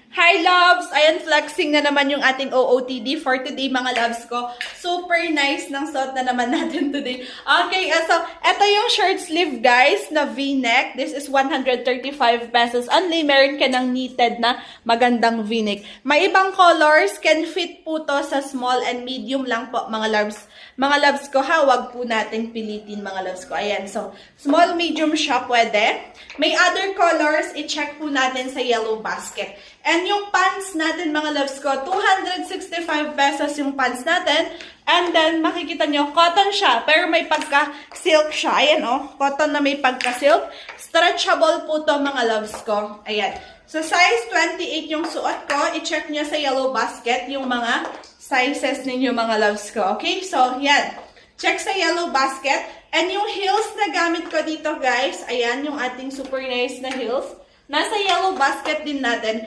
Hi loves! Ayan, flexing na naman yung ating OOTD for today mga loves ko. Super nice ng suot na naman natin today. Okay, so eto yung short sleeve guys na V-neck. This is 135 pesos only. Meron ka ng knitted na magandang V-neck. May ibang colors, can fit po to sa small and medium lang po mga loves. Mga loves ko ha, wag po natin pilitin mga loves ko. Ayan, so small, medium siya pwede. May other colors, i-check po natin sa yellow basket. And yung pants natin mga loves ko, 265 pesos yung pants natin. And then makikita nyo, cotton siya, pero may pagka-silk siya. Ayan cotton na may pagka-silk. Stretchable po to mga loves ko. Ayan. So size 28 yung suot ko, i-check nyo sa yellow basket yung mga sizes ninyo mga loves ko. Okay, so yan. Check sa yellow basket. And yung heels na gamit ko dito guys, ayan yung ating super nice na heels. Nasa yellow basket din natin.